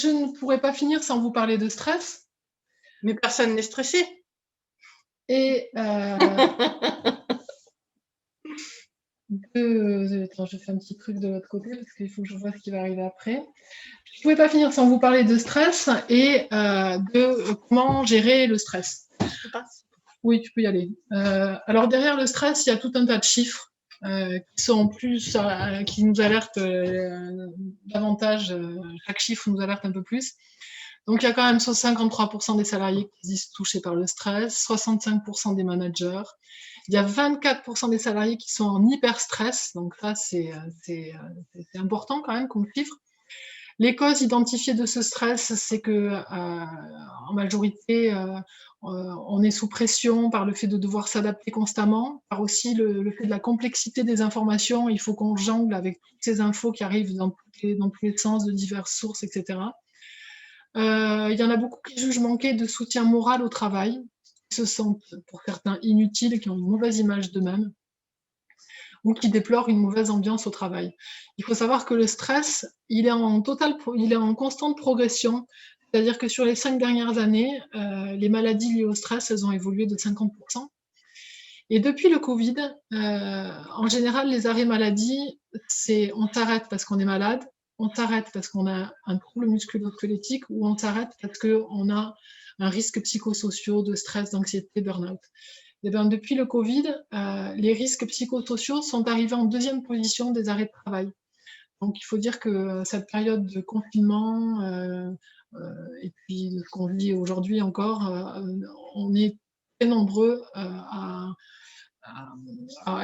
je ne pourrais pas finir sans vous parler de stress. Mais personne n'est stressé. Et attends, je fais un petit truc de l'autre côté parce qu'il faut que je vois ce qui va arriver après. Je ne pouvais pas finir sans vous parler de stress et de comment gérer le stress. Oui, tu peux y aller. Alors derrière le stress, il y a tout un tas de chiffres qui sont plus, qui nous alertent davantage. Chaque chiffre nous alerte un peu plus. Donc il y a quand même 53% des salariés qui se disent touchés par le stress, 65% des managers. Il y a 24% des salariés qui sont en hyperstress. Donc ça, c'est important quand même comme chiffre. Les causes identifiées de ce stress, c'est que en majorité, on est sous pression par le fait de devoir s'adapter constamment, par aussi le fait de la complexité des informations. Il faut qu'on jongle avec toutes ces infos qui arrivent dans tous les sens, de diverses sources, etc. Il y en a beaucoup qui jugent manquer de soutien moral au travail, qui se sentent pour certains inutiles, qui ont une mauvaise image d'eux-mêmes, ou qui déplorent une mauvaise ambiance au travail. Il faut savoir que le stress, il est en constante progression, c'est-à-dire que sur les 5 dernières années, les maladies liées au stress, elles ont évolué de 50%. Et depuis le Covid, en général, les arrêts maladie, c'est on s'arrête parce qu'on est malade, on s'arrête parce qu'on a un trouble musculo-squelettique ou on s'arrête parce qu'on a un risque psychosocial de stress, d'anxiété, burn-out. Et bien, depuis le Covid, les risques psychosociaux sont arrivés en deuxième position des arrêts de travail. Donc il faut dire que cette période de confinement et puis ce qu'on vit aujourd'hui encore, on est très nombreux à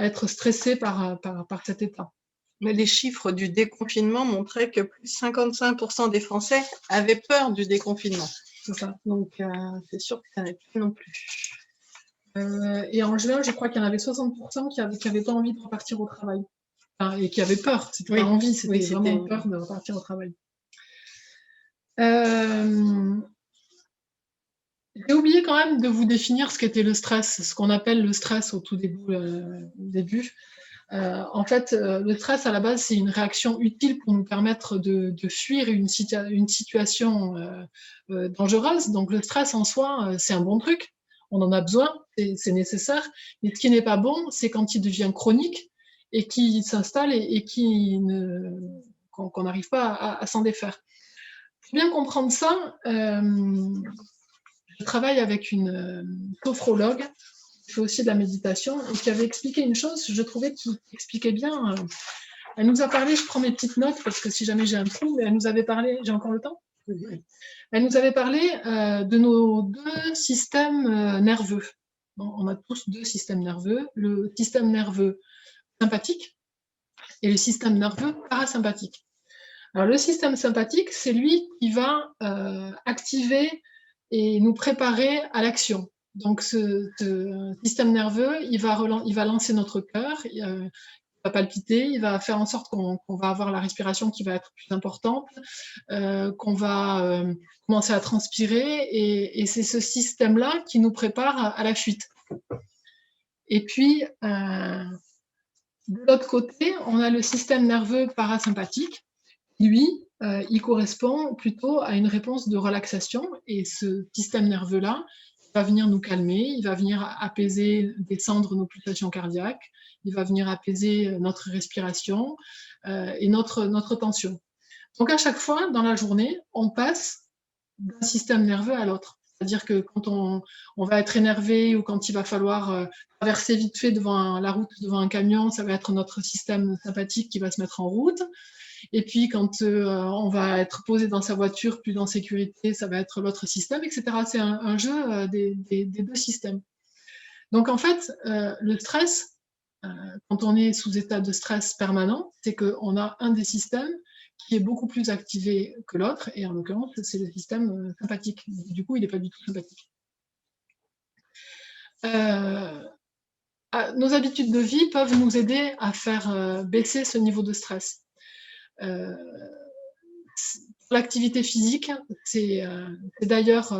être stressés par cet état. Mais les chiffres du déconfinement montraient que plus de 55% des Français avaient peur du déconfinement. C'est ça. Donc, c'est sûr que ça n'est plus non plus. Et en juin, je crois qu'il y en avait 60% qui n'avaient pas envie de repartir au travail. Enfin, et qui avaient peur. C'était pas envie, c'était vraiment peur de repartir au travail. J'ai oublié quand même de vous définir ce qu'était le stress, ce qu'on appelle le stress au tout début. En fait, le stress, à la base, c'est une réaction utile pour nous permettre de fuir une situation dangereuse. Donc, le stress en soi, c'est un bon truc. On en a besoin, c'est nécessaire. Mais ce qui n'est pas bon, c'est quand il devient chronique et qui s'installe et qu'on n'arrive pas à s'en défaire. Pour bien comprendre ça, je travaille avec une sophrologue qui fait aussi de la méditation et qui avait expliqué une chose, je trouvais qu'il expliquait bien. Elle nous a parlé, je prends mes petites notes parce que si jamais j'ai un trou, mais elle nous avait parlé, j'ai encore le temps? Elle nous avait parlé de nos deux systèmes nerveux. On a tous deux systèmes nerveux, le système nerveux sympathique et le système nerveux parasympathique. Alors le système sympathique, c'est lui qui va activer et nous préparer à l'action. Donc ce système nerveux, il va lancer notre cœur, il va palpiter, il va faire en sorte qu'on va avoir la respiration qui va être plus importante, qu'on va commencer à transpirer, et c'est ce système-là qui nous prépare à la fuite. Et puis, de l'autre côté, on a le système nerveux parasympathique. Lui, il correspond plutôt à une réponse de relaxation, et ce système nerveux-là va venir nous calmer, il va venir apaiser, descendre nos pulsations cardiaques, il va venir apaiser notre respiration et notre tension. Donc à chaque fois, dans la journée, on passe d'un système nerveux à l'autre. C'est-à-dire que quand on va être énervé ou quand il va falloir traverser vite fait devant la route, devant un camion, ça va être notre système sympathique qui va se mettre en route. Et puis quand on va être posé dans sa voiture plus en sécurité, ça va être l'autre système, etc. C'est un jeu des deux systèmes. Donc en fait, le stress, quand on est sous état de stress permanent, c'est qu'on a un des systèmes qui est beaucoup plus activé que l'autre, et en l'occurrence, c'est le système sympathique. Du coup, il n'est pas du tout sympathique. Nos habitudes de vie peuvent nous aider à faire baisser ce niveau de stress. L'activité physique, c'est d'ailleurs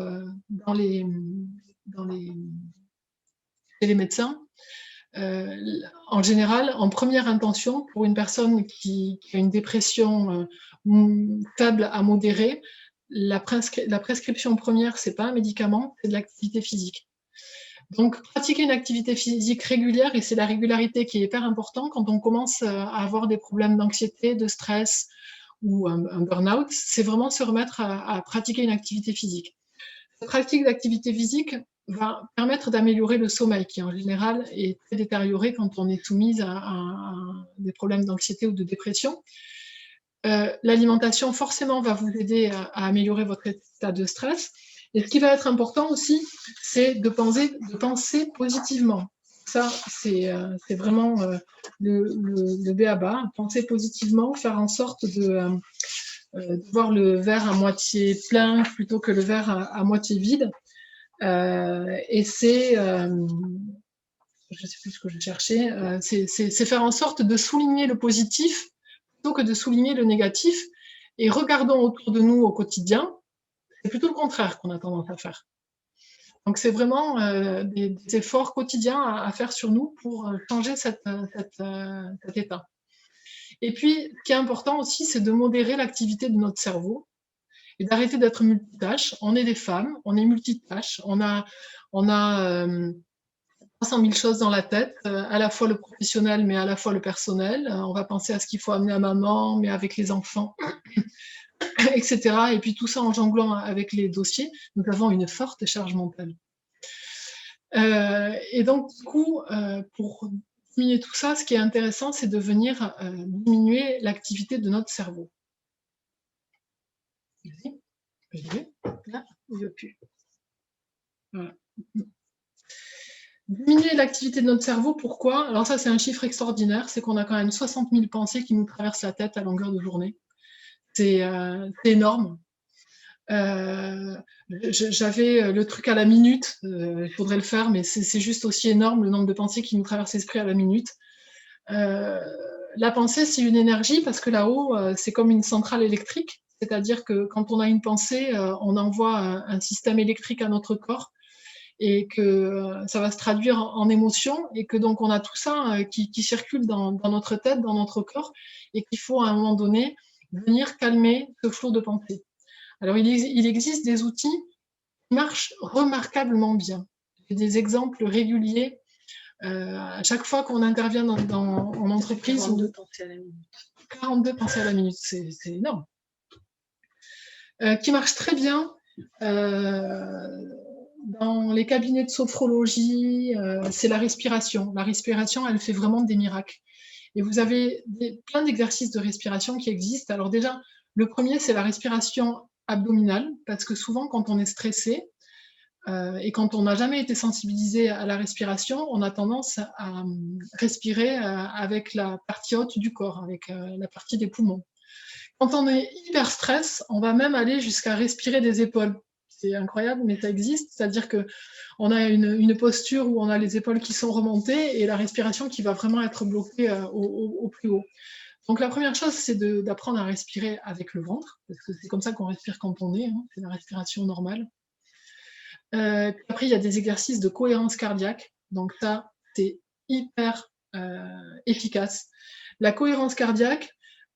chez les médecins, en général, en première intention, pour une personne qui a une dépression faible à modérée, la prescription première, c'est pas un médicament, c'est de l'activité physique. Donc, pratiquer une activité physique régulière, et c'est la régularité qui est hyper important quand on commence à avoir des problèmes d'anxiété, de stress ou un burn-out, c'est vraiment se remettre à pratiquer une activité physique. Cette pratique d'activité physique va permettre d'améliorer le sommeil, qui en général est très détérioré quand on est soumise à des problèmes d'anxiété ou de dépression. L'alimentation, forcément, va vous aider à améliorer votre état de stress. Et ce qui va être important aussi, c'est de penser positivement. Ça, c'est vraiment le b.a.-ba. Penser positivement, faire en sorte de voir le verre à moitié plein plutôt que le verre à moitié vide. Et c'est, je ne sais plus ce que je cherchais, c'est faire en sorte de souligner le positif plutôt que de souligner le négatif. Et regardons autour de nous au quotidien, c'est plutôt le contraire qu'on a tendance à faire. Donc c'est vraiment des efforts quotidiens à faire sur nous pour changer cet état. Et puis, ce qui est important aussi, c'est de modérer l'activité de notre cerveau et d'arrêter d'être multitâche. On est des femmes, on est multitâche, on a 300 000 choses dans la tête, à la fois le professionnel, mais à la fois le personnel. On va penser à ce qu'il faut amener à maman, mais avec les enfants, etc. Et puis tout ça en jonglant avec les dossiers, nous avons une forte charge mentale. Et donc, du coup, pour diminuer tout ça, ce qui est intéressant, c'est de venir diminuer l'activité de notre cerveau. Là, il ne veut plus. Voilà. Diminuer l'activité de notre cerveau, pourquoi? Alors ça, c'est un chiffre extraordinaire, c'est qu'on a quand même 60 000 pensées qui nous traversent la tête à longueur de journée. C'est énorme. J'avais le truc à la minute, il faudrait le faire, mais c'est juste aussi énorme le nombre de pensées qui nous traversent l'esprit à la minute. La pensée, c'est une énergie parce que là-haut, c'est comme une centrale électrique, c'est-à-dire que quand on a une pensée, on envoie un système électrique à notre corps et que ça va se traduire en émotions et que donc on a tout ça qui circule dans notre tête, dans notre corps et qu'il faut à un moment donné venir calmer ce flot de pensée. Alors il existe des outils qui marchent remarquablement bien. J'ai des exemples réguliers. À chaque fois qu'on intervient en entreprise, 42 pensées à la minute. 42 pensées à la minute, c'est énorme. Qui marche très bien dans les cabinets de sophrologie, c'est la respiration. La respiration, elle fait vraiment des miracles. Et vous avez plein d'exercices de respiration qui existent. Alors déjà, le premier, c'est la respiration abdominale, parce que souvent, quand on est stressé et quand on n'a jamais été sensibilisé à la respiration, on a tendance à respirer avec la partie haute du corps, avec la partie des poumons. Quand on est hyper stress, on va même aller jusqu'à respirer des épaules. C'est incroyable, mais ça existe. C'est-à-dire qu'on a une posture où on a les épaules qui sont remontées et la respiration qui va vraiment être bloquée au plus haut. Donc la première chose, c'est d'apprendre à respirer avec le ventre, parce que c'est comme ça qu'on respire quand on est, hein, c'est la respiration normale. Après, il y a des exercices de cohérence cardiaque. Donc ça, c'est hyper efficace. La cohérence cardiaque,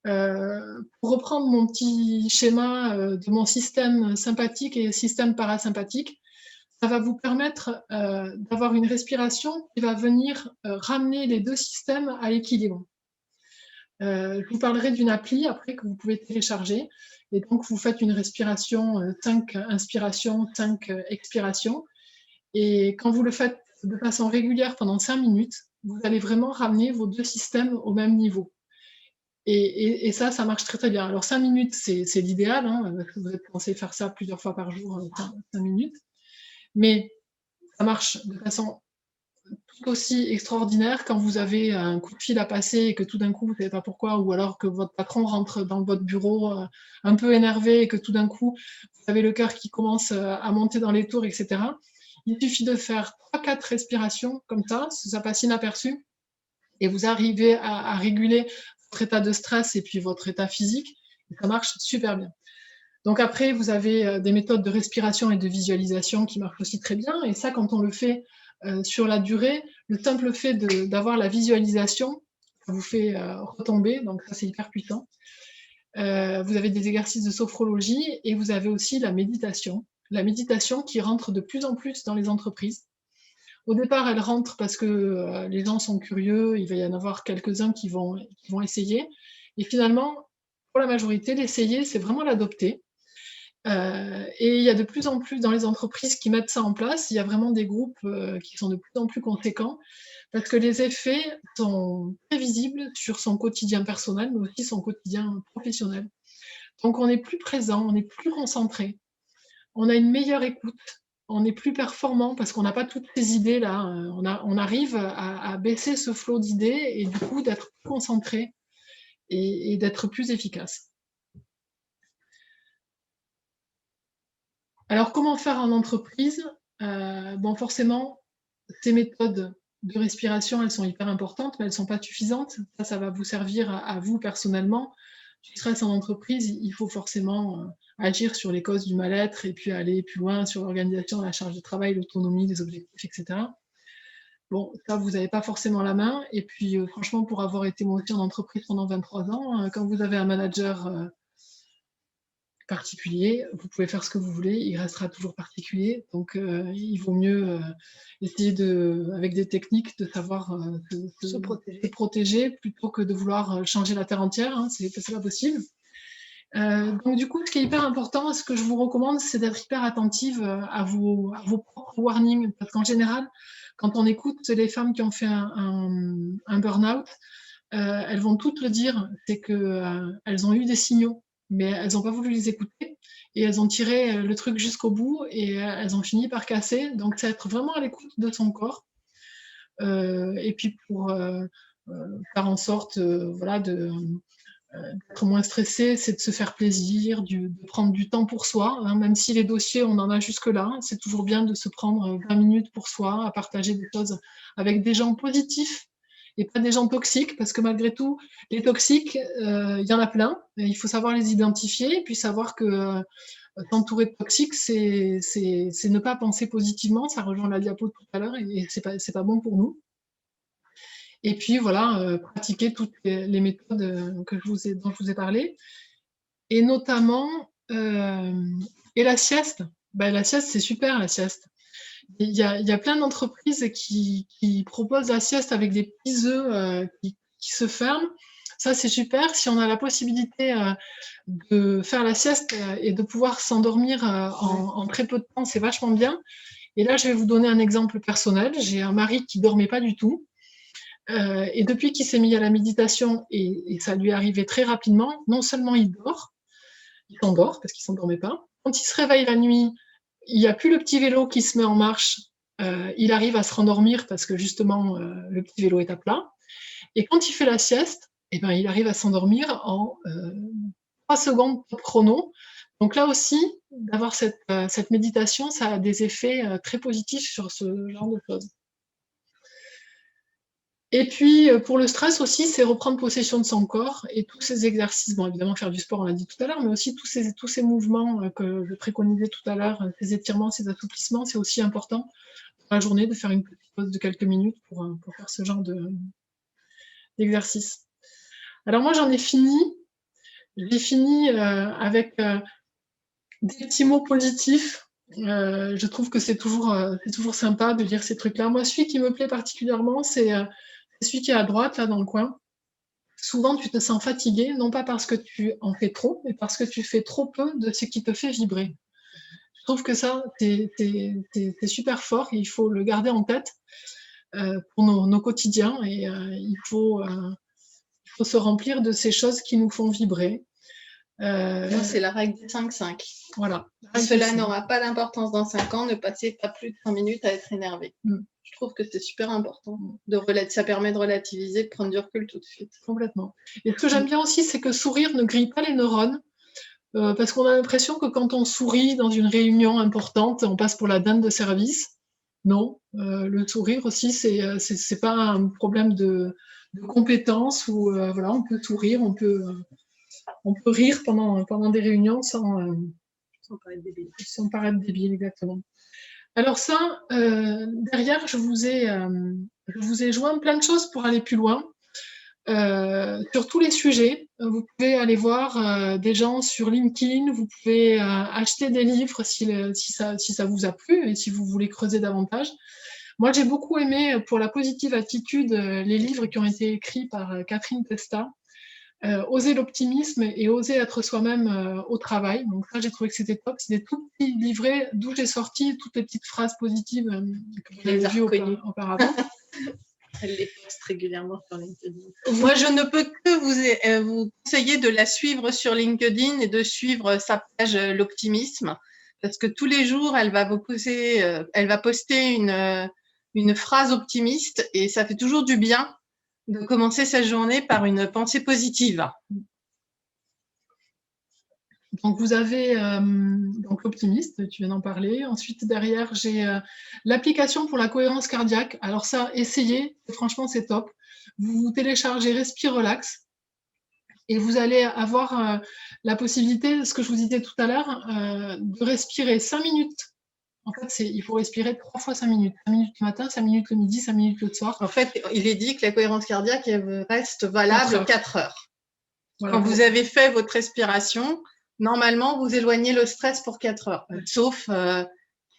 pour reprendre mon petit schéma de mon système sympathique et système parasympathique, ça va vous permettre d'avoir une respiration qui va venir ramener les deux systèmes à l'équilibre. Je vous parlerai d'une appli après que vous pouvez télécharger. Et donc, vous faites une respiration, 5 inspirations, 5 expirations. Et quand vous le faites de façon régulière pendant 5 minutes, vous allez vraiment ramener vos deux systèmes au même niveau. Et ça marche très très bien. Alors 5 minutes, c'est l'idéal, hein, vous êtes censé faire ça plusieurs fois par jour, 5 minutes. Mais ça marche de façon tout aussi extraordinaire quand vous avez un coup de fil à passer et que tout d'un coup, vous ne savez pas pourquoi, ou alors que votre patron rentre dans votre bureau un peu énervé et que tout d'un coup, vous avez le cœur qui commence à monter dans les tours, etc. Il suffit de faire 3-4 respirations comme ça passe inaperçu, et vous arrivez à réguler votre état de stress et puis votre état physique, et ça marche super bien. Donc après, vous avez des méthodes de respiration et de visualisation qui marchent aussi très bien, et ça, quand on le fait sur la durée, le simple fait d'avoir la visualisation, ça vous fait retomber, donc ça c'est hyper puissant. Vous avez des exercices de sophrologie et vous avez aussi la méditation. La méditation qui rentre de plus en plus dans les entreprises. Au départ, elle rentre parce que les gens sont curieux, il va y en avoir quelques-uns qui vont essayer. Et finalement, pour la majorité, l'essayer, c'est vraiment l'adopter. Et il y a de plus en plus dans les entreprises qui mettent ça en place. Il y a vraiment des groupes qui sont de plus en plus conséquents parce que les effets sont très visibles sur son quotidien personnel, mais aussi son quotidien professionnel. Donc on est plus présent, on est plus concentré, on a une meilleure écoute, on est plus performant parce qu'on n'a pas toutes ces idées-là. On arrive à baisser ce flot d'idées et du coup d'être plus concentré et d'être plus efficace. Alors, comment faire en entreprise? Bon, forcément, ces méthodes de respiration, elles sont hyper importantes, mais elles ne sont pas suffisantes. Ça va vous servir à vous personnellement. Du stress en entreprise, il faut forcément agir sur les causes du mal-être et puis aller plus loin sur l'organisation, la charge de travail, l'autonomie, les objectifs, etc. Bon, ça, vous n'avez pas forcément la main. Et puis, franchement, pour avoir été moi aussi en entreprise pendant 23 ans, quand vous avez un manager particulier, vous pouvez faire ce que vous voulez, il restera toujours particulier. Donc, il vaut mieux essayer avec des techniques de savoir se protéger plutôt que de vouloir changer la terre entière. Hein, c'est pas possible. Donc, du coup, ce qui est hyper important, ce que je vous recommande, c'est d'être hyper attentive à vos propres warnings. Parce qu'en général, quand on écoute les femmes qui ont fait un burn-out, elles vont toutes le dire, c'est qu'elles ont eu des signaux, mais elles n'ont pas voulu les écouter et elles ont tiré le truc jusqu'au bout et elles ont fini par casser. Donc, c'est être vraiment à l'écoute de son corps. Et puis, pour faire en sorte voilà, d'être moins stressé, c'est de se faire plaisir, de prendre du temps pour soi. Hein, même si les dossiers, on en a jusque-là, c'est toujours bien de se prendre 20 minutes pour soi, à partager des choses avec des gens positifs et pas des gens toxiques, parce que malgré tout, les toxiques, il y en a plein. Il faut savoir les identifier et puis savoir que s'entourer de toxiques, c'est ne pas penser positivement. Ça rejoint la diapo de tout à l'heure et c'est pas bon pour nous. Et puis voilà, pratiquer toutes les méthodes dont je vous ai parlé. Et notamment, et la sieste. La sieste, c'est super, la sieste. Il y a plein d'entreprises qui proposent la sieste avec des petits œufs qui se ferment. Ça, c'est super. Si on a la possibilité de faire la sieste et de pouvoir s'endormir en très peu de temps, c'est vachement bien. Et là, je vais vous donner un exemple personnel. J'ai un mari qui dormait pas du tout. Et depuis qu'il s'est mis à la méditation, et ça lui est arrivé très rapidement, non seulement il s'endort parce qu'il ne s'endormait pas. Quand il se réveille la nuit, il n'y a plus le petit vélo qui se met en marche. Il arrive à se rendormir parce que justement, le petit vélo est à plat. Et quand il fait la sieste, eh ben, il arrive à s'endormir en 3 secondes top chrono. Donc là aussi, d'avoir cette méditation, ça a des effets très positifs sur ce genre de choses. Et puis, pour le stress aussi, c'est reprendre possession de son corps et tous ces exercices. Bon, évidemment, faire du sport, on l'a dit tout à l'heure, mais aussi tous ces mouvements que je préconisais tout à l'heure, ces étirements, ces assouplissements, c'est aussi important dans la journée de faire une petite pause de quelques minutes pour faire ce genre d'exercice. Alors moi, j'en ai fini. J'ai fini avec des petits mots positifs. Je trouve que c'est toujours sympa de lire ces trucs-là. Moi, celui qui me plaît particulièrement, c'est celui qui est à droite, là, dans le coin. Souvent, tu te sens fatigué, non pas parce que tu en fais trop, mais parce que tu fais trop peu de ce qui te fait vibrer. Je trouve que ça, c'est super fort et il faut le garder en tête pour nos quotidiens. Et il faut se remplir de ces choses qui nous font vibrer. Moi, c'est la règle des 5-5. Voilà. Cela n'aura pas d'importance dans 5 ans, ne passez pas plus de 5 minutes à être énervé. Je trouve que c'est super important. Ça permet de relativiser, de prendre du recul tout de suite. Complètement. Et ce que j'aime bien aussi, c'est que sourire ne grille pas les neurones. Parce qu'on a l'impression que quand on sourit dans une réunion importante, on passe pour la dinde de service. Non, le sourire aussi, c'est pas un problème de compétence ou voilà, on peut sourire, on peut rire pendant des réunions sans paraître débile, exactement. Alors ça, derrière, je vous ai joint plein de choses pour aller plus loin. sur tous les sujets. Vous pouvez aller voir des gens sur LinkedIn, vous pouvez acheter des livres si ça vous a plu et si vous voulez creuser davantage. Moi, j'ai beaucoup aimé pour la positive attitude les livres qui ont été écrits par Catherine Testa. Oser l'optimisme et oser être soi-même au travail. Donc ça, j'ai trouvé que c'était top. C'est des tout petits livrets d'où j'ai sorti toutes les petites phrases positives que vous avez vues auparavant. Elle les poste régulièrement sur LinkedIn. Moi, je ne peux que vous conseiller de la suivre sur LinkedIn et de suivre sa page L'Optimisme, parce que tous les jours, elle va poster une phrase optimiste et ça fait toujours du bien de commencer sa journée par une pensée positive. Donc, vous avez donc l'optimiste, tu viens d'en parler. Ensuite, derrière, j'ai l'application pour la cohérence cardiaque. Alors ça, essayez, franchement, c'est top. Vous téléchargez Respire Relax et vous allez avoir la possibilité, ce que je vous disais tout à l'heure, de respirer 5 minutes. En fait, il faut respirer 3 fois 5 minutes. 5 minutes le matin, 5 minutes le midi, 5 minutes le soir. En fait, il est dit que la cohérence cardiaque reste valable 4 heures. Voilà. Quand vous avez fait votre respiration, normalement, vous éloignez le stress pour 4 heures, sauf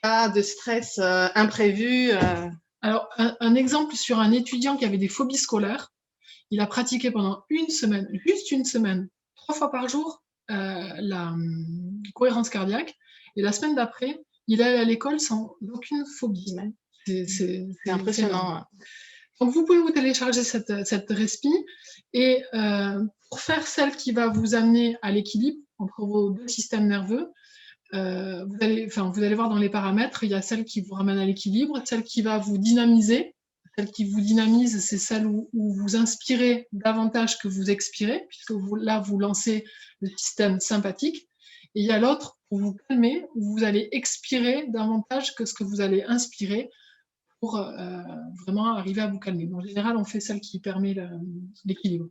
cas de stress imprévu. Alors, un exemple sur un étudiant qui avait des phobies scolaires, il a pratiqué pendant une semaine, juste une semaine, 3 fois par jour, la cohérence cardiaque, et la semaine d'après, il allait à l'école sans aucune phobie. C'est impressionnant. Donc, vous pouvez vous télécharger cette respi, et pour faire celle qui va vous amener à l'équilibre entre vos deux systèmes nerveux, vous allez voir dans les paramètres, il y a celle qui vous ramène à l'équilibre, celle qui va vous dynamiser. Celle qui vous dynamise, c'est celle où vous inspirez davantage que vous expirez, puisque vous lancez le système sympathique. Et il y a l'autre pour vous calmer, où vous allez expirer davantage que ce que vous allez inspirer pour vraiment arriver à vous calmer. En général, on fait celle qui permet l'équilibre.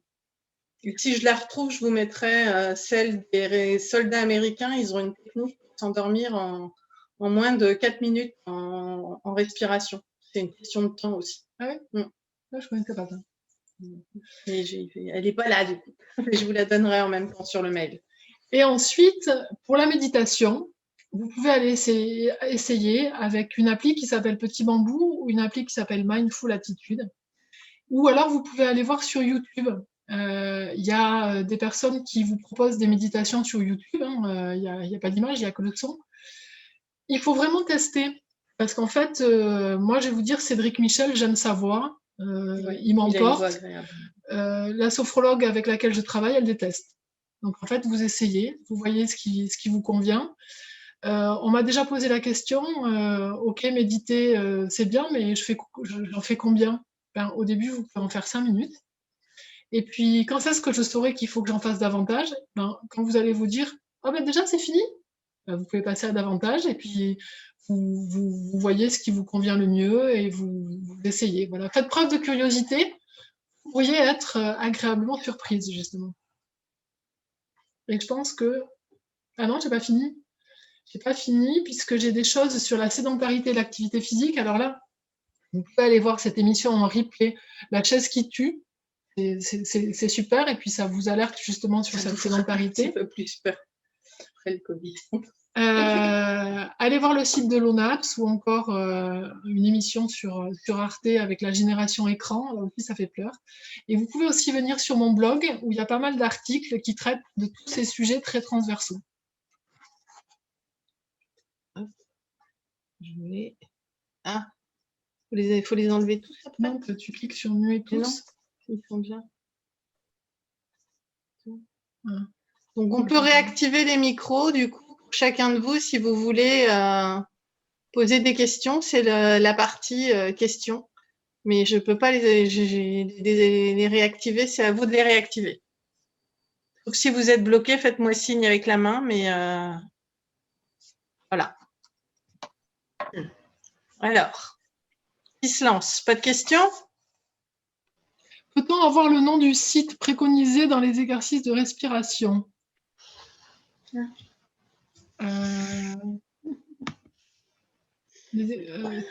Et si je la retrouve, je vous mettrai celle des soldats américains. Ils ont une technique pour s'endormir en moins de 4 minutes en respiration. C'est une question de temps aussi. Ah oui Je ne connaissais pas ça. Elle n'est pas là, du coup. Mais je vous la donnerai en même temps sur le mail. Et ensuite, pour la méditation, vous pouvez aller essayer avec une appli qui s'appelle Petit Bambou ou une appli qui s'appelle Mindful Attitude. Ou alors, vous pouvez aller voir sur YouTube. Il y a des personnes qui vous proposent des méditations sur YouTube. Il n'y a pas d'image, il n'y a que le son. Il faut vraiment tester. Parce qu'en fait, moi, je vais vous dire, Cédric Michel, j'aime sa voix. Il m'emporte. La sophrologue avec laquelle je travaille, elle déteste. Donc, en fait, vous essayez, vous voyez ce qui vous convient. On m'a déjà posé la question, ok, méditer, c'est bien, mais j'en fais combien? Au début, vous pouvez en faire 5 minutes. Et puis, quand c'est ce que je saurai qu'il faut que j'en fasse davantage, quand vous allez vous dire, oh ben déjà, c'est fini, vous pouvez passer à davantage, et puis vous voyez ce qui vous convient le mieux, et vous essayez. Voilà. Faites preuve de curiosité, vous pourriez être agréablement surprise, justement. Et je pense que... Ah non, j'ai pas fini. J'ai pas fini, puisque j'ai des choses sur la sédentarité et l'activité physique. Alors là, vous pouvez aller voir cette émission en replay, La chaise qui tue. C'est super, et puis ça vous alerte justement sur cette sédentarité. Un petit peu plus peur après le Covid. Allez voir le site de l'ONAPS ou encore une émission sur Arte avec la génération écran, là aussi ça fait peur. Et vous pouvez aussi venir sur mon blog où il y a pas mal d'articles qui traitent de tous ces sujets très transversaux. Il faut les enlever tous après. Non, tu cliques sur muer tous. Non, ils sont bien. Donc on peut réactiver les micros du coup pour chacun de vous si vous voulez poser des questions. C'est la partie questions, mais je peux pas les réactiver. C'est à vous de les réactiver. Donc si vous êtes bloqué, faites-moi signe avec la main, mais voilà. Alors, qui se lance? Pas de questions? Peut-on avoir le nom du site préconisé dans les exercices de respiration?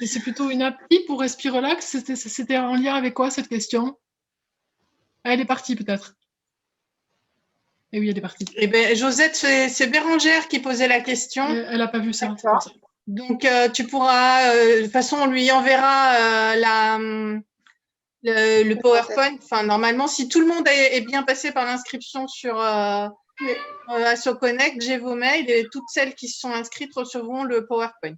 C'est plutôt une appli pour Respire Relax. C'était en lien avec quoi cette question? Ah, elle est partie peut-être. Et oui, elle est partie. Eh ben, Josette, c'est Bérangère qui posait la question. Elle n'a pas vu ça, c'est pour ça. Donc, tu pourras, de toute façon, on lui enverra le PowerPoint. Enfin, normalement, si tout le monde est bien passé par l'inscription sur AssoConnect, j'ai vos mails et toutes celles qui se sont inscrites recevront le PowerPoint.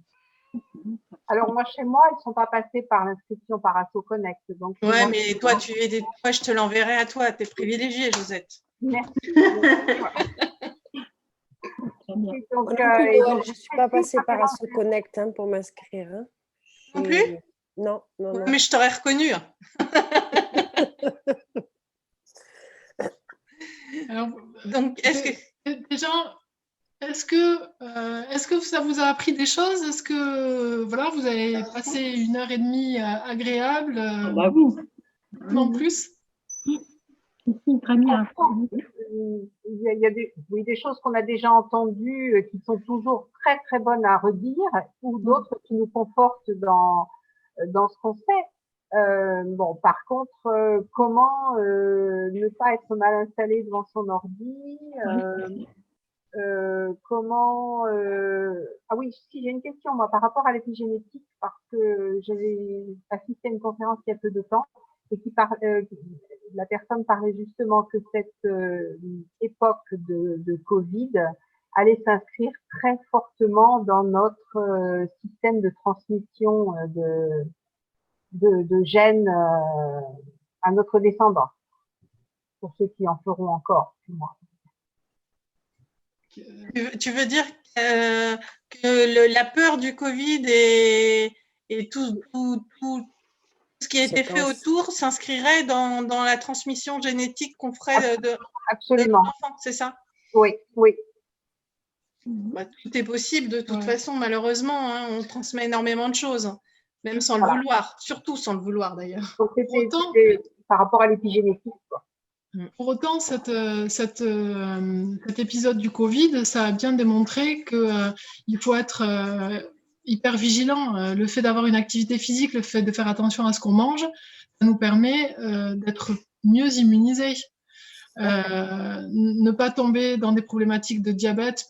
Alors, moi, chez moi, ils ne sont pas passés par l'inscription par AssoConnect. Donc, ouais, mais toi, je te l'enverrai à toi. Tu es privilégiée, Josette. Merci. Donc, je ne suis pas passée par AssoConnect pour m'inscrire. Non plus? Non, non, non. Mais je t'aurais reconnue. Alors, donc, déjà, est-ce que ça vous a appris des choses? Est-ce que voilà, vous avez passé 1h30 agréable? Bah oui. Non plus? Très bien. Il y a des choses qu'on a déjà entendues qui sont toujours très très bonnes à redire, ou d'autres qui nous confortent dans ce qu'on sait. Bon, par contre, comment ne pas être mal installé devant son ordi, comment ah oui, si j'ai une question moi par rapport à l'épigénétique, parce que j'avais assisté à une conférence il y a peu de temps et la personne parlait justement que cette époque de Covid allait s'inscrire très fortement dans notre système de transmission de gènes à notre descendant, pour ceux qui en feront encore, moi. Tu veux dire que la peur du Covid et tout ce qui a été fait autour s'inscrirait dans la transmission génétique qu'on ferait de l'enfant, c'est ça? Oui, oui. Bah, tout est possible de toute façon, malheureusement. On transmet énormément de choses, même sans le vouloir, surtout sans le vouloir d'ailleurs. Donc, c'était par rapport à l'épigénétique, quoi. Pour autant, cet épisode du Covid, ça a bien démontré qu'il faut être hyper vigilant. Le fait d'avoir une activité physique, le fait de faire attention à ce qu'on mange, ça nous permet d'être mieux immunisés. Ne pas tomber dans des problématiques de diabète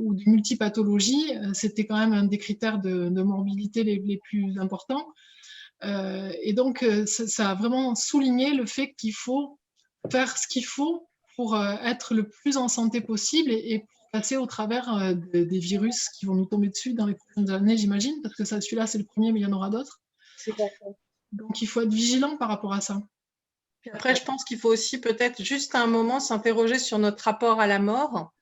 ou de multipathologie, c'était quand même un des critères de morbidité les plus importants. Et donc, ça a vraiment souligné le fait qu'il faut faire ce qu'il faut pour être le plus en santé possible et pour passer au travers des virus qui vont nous tomber dessus dans les prochaines années, j'imagine, parce que celui-là, c'est le premier, mais il y en aura d'autres. Donc, il faut être vigilant par rapport à ça. Puis après, je pense qu'il faut aussi peut-être juste à un moment s'interroger sur notre rapport à la mort,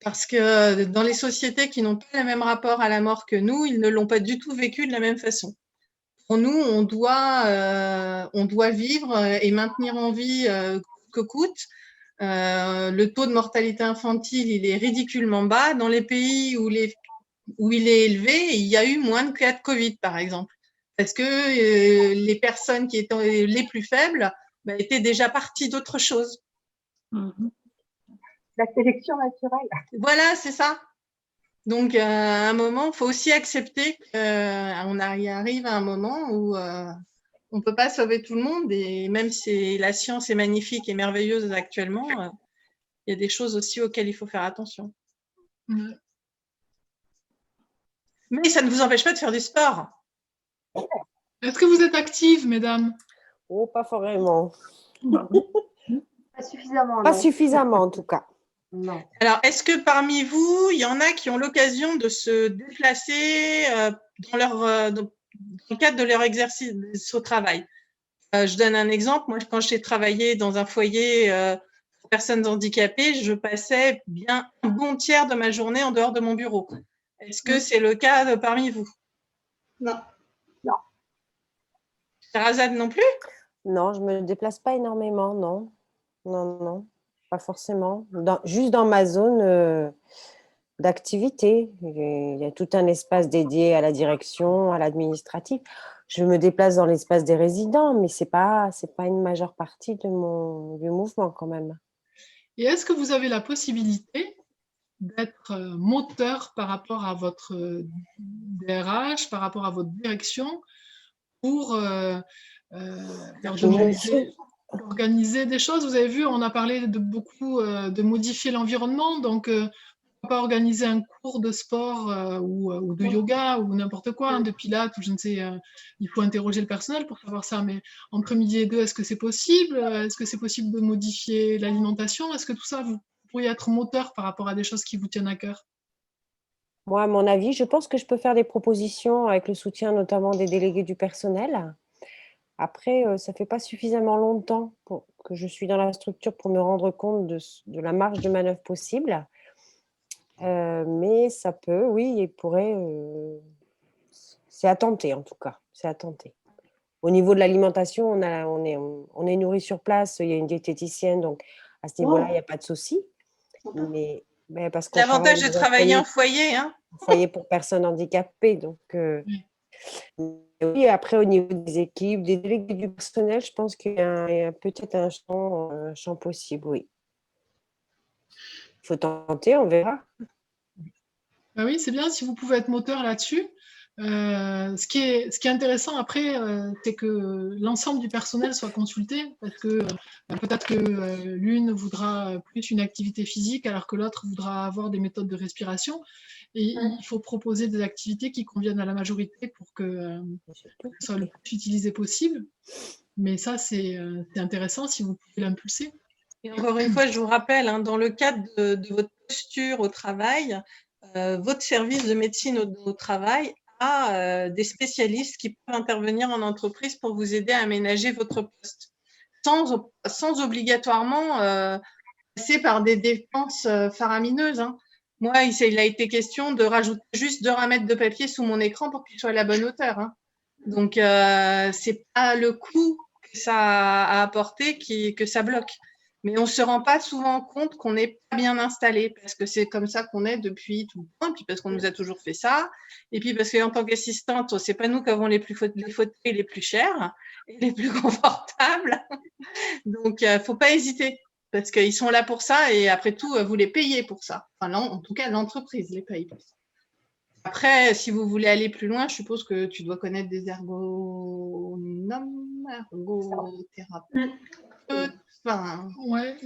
parce que dans les sociétés qui n'ont pas le même rapport à la mort que nous, ils ne l'ont pas du tout vécu de la même façon. Pour nous, on doit vivre et maintenir en vie que coûte. Le taux de mortalité infantile, il est ridiculement bas. Dans les pays où il est élevé, il y a eu moins de cas de Covid, par exemple, parce que les personnes qui étaient les plus faibles étaient déjà parties d'autre chose. La sélection naturelle. Voilà, c'est ça. Donc, à un moment, il faut aussi accepter qu'on arrive à un moment où on ne peut pas sauver tout le monde. Et même si la science est magnifique et merveilleuse actuellement, il y a des choses aussi auxquelles il faut faire attention. Mais ça ne vous empêche pas de faire du sport. Est-ce que vous êtes actives, mesdames? Oh, pas vraiment. Pas suffisamment. Pas suffisamment, en tout cas. Non. Alors, est-ce que parmi vous, il y en a qui ont l'occasion de se déplacer dans le cadre de leur exercice au travail? Je donne un exemple. Moi, quand j'ai travaillé dans un foyer pour personnes handicapées, je passais bien un bon tiers de ma journée en dehors de mon bureau. Est-ce que c'est le cas parmi vous? Non. Non. Sherazade non plus? Non, je ne me déplace pas énormément, non. Non, non, pas forcément. Juste dans ma zone d'activité. Il y a tout un espace dédié à la direction, à l'administratif. Je me déplace dans l'espace des résidents, mais ce n'est pas une majeure partie du mouvement quand même. Et est-ce que vous avez la possibilité d'être moteur par rapport à votre DRH, par rapport à votre direction, pour leur demander… organiser des choses. Vous avez vu, on a parlé de beaucoup de modifier l'environnement, donc pourquoi pas organiser un cours de sport ou de yoga ou n'importe quoi, de pilates ou je ne sais, il faut interroger le personnel pour savoir ça, mais entre midi et deux, est-ce que c'est possible? Est-ce que c'est possible de modifier l'alimentation? Est-ce que tout ça, vous pourriez être moteur par rapport à des choses qui vous tiennent à cœur? Moi, à mon avis, je pense que je peux faire des propositions avec le soutien notamment des délégués du personnel. Après, ça fait pas suffisamment longtemps que je suis dans la structure pour me rendre compte de la marge de manœuvre possible. Mais ça peut, oui, il pourrait. C'est à tenter en tout cas. C'est à tenter. Au niveau de l'alimentation, on est nourri sur place. Il y a une diététicienne, donc à ce niveau-là, il n'y a pas de souci. Mais parce qu'on L'avantage travaille de dans un travailler en foyer, hein. foyer pour personnes handicapées, donc. Oui, après, au niveau des équipes, des délégués du personnel, je pense qu'il y a peut-être un champ possible, oui. Il faut tenter, on verra. Bah oui, c'est bien si vous pouvez être moteur là-dessus. Ce qui est intéressant après, c'est que l'ensemble du personnel soit consulté, parce que peut-être que l'une voudra plus une activité physique, alors que l'autre voudra avoir des méthodes de respiration. Et il faut proposer des activités qui conviennent à la majorité pour que ce soit le plus utilisé possible. Mais ça, c'est intéressant si vous pouvez l'impulser. Et encore une fois, je vous rappelle, hein, dans le cadre de votre posture au travail, votre service de médecine au travail a des spécialistes qui peuvent intervenir en entreprise pour vous aider à aménager votre poste, sans obligatoirement passer par des dépenses faramineuses, hein. Moi, il a été question de rajouter juste 2 ramettes de papier sous mon écran pour qu'il soit à la bonne hauteur, hein. Donc, c'est pas le coût que ça a apporté que ça bloque. Mais on se rend pas souvent compte qu'on n'est pas bien installé, parce que c'est comme ça qu'on est depuis tout le temps, puis parce qu'on nous a toujours fait ça, et puis parce qu'en tant qu'assistante, c'est pas nous qui avons les fauteuils les plus chers et les plus confortables. Donc, faut pas hésiter, parce qu'ils sont là pour ça, et après tout, vous les payez pour ça. Enfin, en tout cas, l'entreprise les paye pour ça. Après, si vous voulez aller plus loin, je suppose que tu dois connaître des ergonomes, ergothérapeutes. Enfin, Ouais,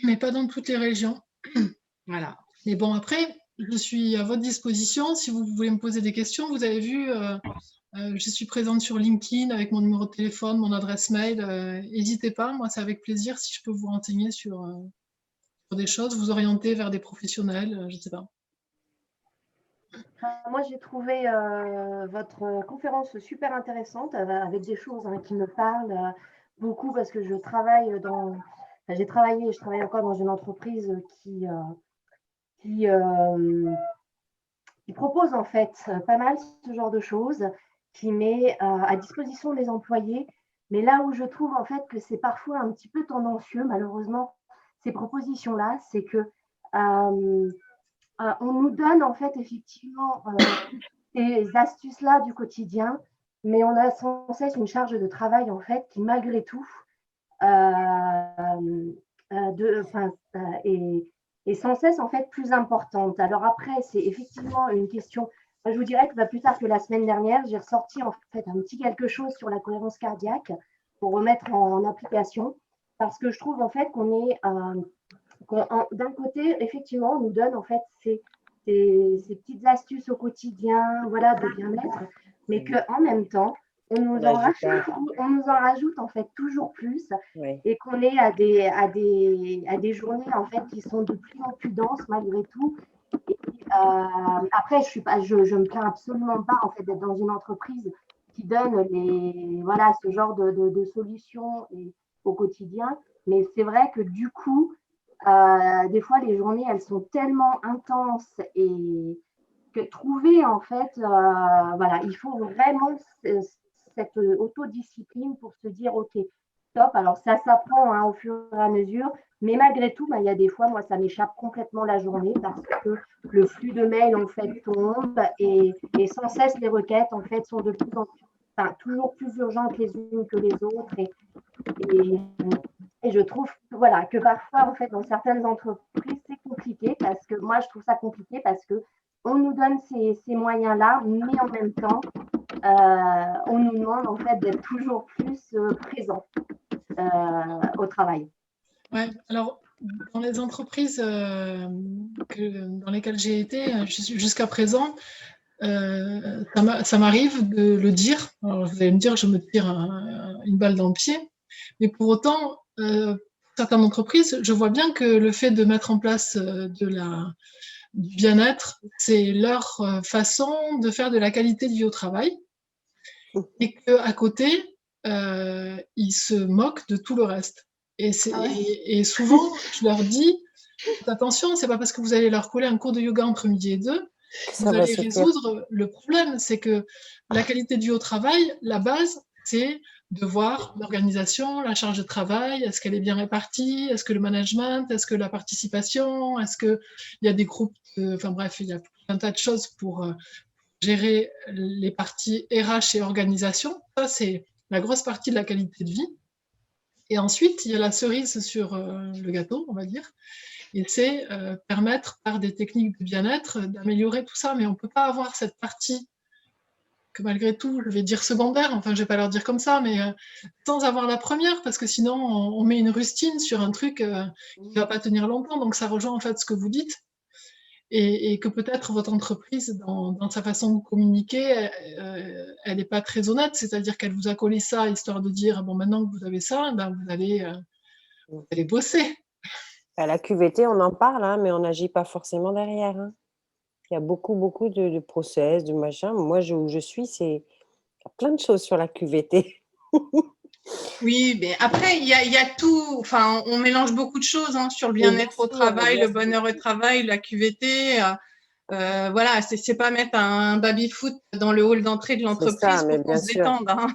mais pas dans toutes les régions. voilà. Mais bon, après, je suis à votre disposition. Si vous voulez me poser des questions, vous avez vu, je suis présente sur LinkedIn avec mon numéro de téléphone, mon adresse mail. N'hésitez pas, moi, c'est avec plaisir si je peux vous renseigner sur des choses, vous orienter vers des professionnels, je ne sais pas. Moi, j'ai trouvé votre conférence super intéressante avec des choses qui me parlent beaucoup parce que je travaille j'ai travaillé et je travaille encore dans une entreprise qui propose en fait pas mal ce genre de choses, qui met à disposition des employés. Mais là où je trouve en fait que c'est parfois un petit peu tendancieux, malheureusement, ces propositions-là, c'est que on nous donne en fait effectivement ces astuces-là du quotidien, mais on a sans cesse une charge de travail en fait qui malgré tout est sans cesse en fait plus importante. Alors après, c'est effectivement une question. Je vous dirais que plus tard que la semaine dernière, j'ai ressorti en fait un petit quelque chose sur la cohérence cardiaque pour remettre en application, parce que je trouve en fait qu'on est d'un côté, effectivement, on nous donne en fait ces petites astuces au quotidien, voilà, de bien-être, mais qu'en même temps, on nous en rajoute en fait toujours plus, Oui. et qu'on est à des journées en fait qui sont de plus en plus denses malgré tout. Et, après, je me plains absolument pas en fait d'être dans une entreprise qui donne ce genre de solutions au quotidien, mais c'est vrai que du coup, des fois, les journées, elles sont tellement intenses et que trouver, en fait, il faut vraiment cette autodiscipline pour se dire, OK, top. Alors, ça s'apprend au fur et à mesure, mais malgré tout, il y a des fois, moi, ça m'échappe complètement la journée parce que le flux de mails, en fait, tombe et sans cesse, les requêtes, en fait, sont de plus en plus, toujours plus urgentes les unes que les autres. Et je trouve que parfois, en fait, dans certaines entreprises, c'est compliqué parce que moi, je trouve ça compliqué parce que on nous donne ces moyens-là, mais en même temps, on nous demande en fait d'être toujours plus présent. au travail. Ouais, alors dans les entreprises dans lesquelles j'ai été jusqu'à présent, ça m'arrive de le dire. Alors vous allez me dire, je me tire une balle dans le pied, mais pour autant, certaines entreprises, je vois bien que le fait de mettre en place du bien-être, c'est leur façon de faire de la qualité de vie au travail, et qu'à côté, ils se moquent de tout le reste. Et souvent, je leur dis, attention, c'est pas parce que vous allez leur coller un cours de yoga entre midi et 2 que vous allez résoudre le problème. C'est que la qualité de vie au travail, la base, c'est de voir l'organisation, la charge de travail, est-ce qu'elle est bien répartie, est-ce que le management, est-ce que la participation, est-ce qu'il y a des groupes, enfin bref, il y a un tas de choses pour gérer les parties RH et organisation. Ça, c'est la grosse partie de la qualité de vie. Et ensuite, il y a la cerise sur le gâteau, on va dire, et c'est permettre par des techniques de bien-être d'améliorer tout ça. Mais on ne peut pas avoir cette partie que malgré tout, je vais dire secondaire, enfin je ne vais pas leur dire comme ça, mais sans avoir la première, parce que sinon on met une rustine sur un truc qui ne va pas tenir longtemps. Donc ça rejoint en fait ce que vous dites. Et que peut-être votre entreprise, dans sa façon de communiquer, elle n'est pas très honnête, c'est-à-dire qu'elle vous a collé ça histoire de dire bon, maintenant que vous avez ça, ben, vous allez bosser. À la QVT, on en parle, hein, mais on n'agit pas forcément derrière. Hein. Il y a beaucoup de process, de machin. Moi, où je suis, il y a plein de choses sur la QVT. Oui, mais après, il y a tout. Enfin, on mélange beaucoup de choses sur le bien-être au travail, le bonheur au travail, la QVT. Voilà, c'est pas mettre un baby-foot dans le hall d'entrée de l'entreprise pour qu'on se détende. Hein.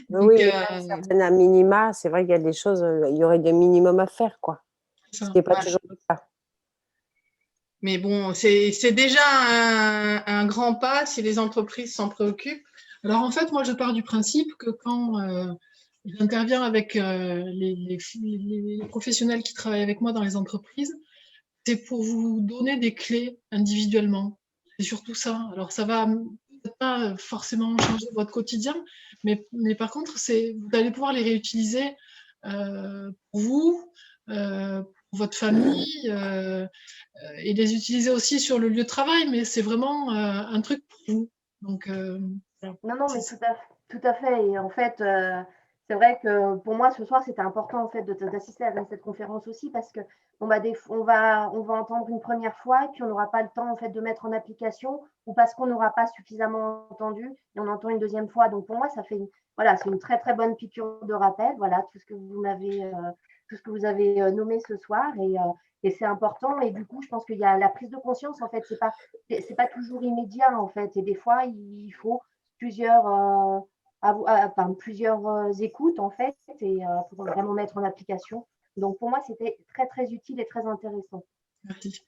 Donc, oui, certaines minima, c'est vrai qu'il y a des choses, il y aurait des minimums à faire, quoi. Ce qui n'est pas toujours le cas. Mais bon, c'est déjà un grand pas si les entreprises s'en préoccupent. Alors en fait, moi, je pars du principe que quand j'interviens avec les professionnels qui travaillent avec moi dans les entreprises, c'est pour vous donner des clés individuellement. C'est surtout ça. Alors ça va peut-être pas forcément changer votre quotidien, mais par contre, vous allez pouvoir les réutiliser pour vous, pour votre famille, et les utiliser aussi sur le lieu de travail, mais c'est vraiment un truc pour vous. Donc, non, mais tout à fait. Et en fait, c'est vrai que pour moi, ce soir, c'était important en fait d'assister à cette conférence aussi parce que on va entendre une première fois et puis on n'aura pas le temps en fait de mettre en application ou parce qu'on n'aura pas suffisamment entendu et on entend une deuxième fois. Donc pour moi, c'est une très très bonne piqûre de rappel. Voilà tout ce que vous avez nommé ce soir et c'est important. Et du coup, je pense qu'il y a la prise de conscience en fait. C'est pas toujours immédiat en fait. Et des fois, il faut plusieurs écoutes en fait et pour vraiment mettre en application. Donc pour moi, c'était très très utile et très intéressant. merci.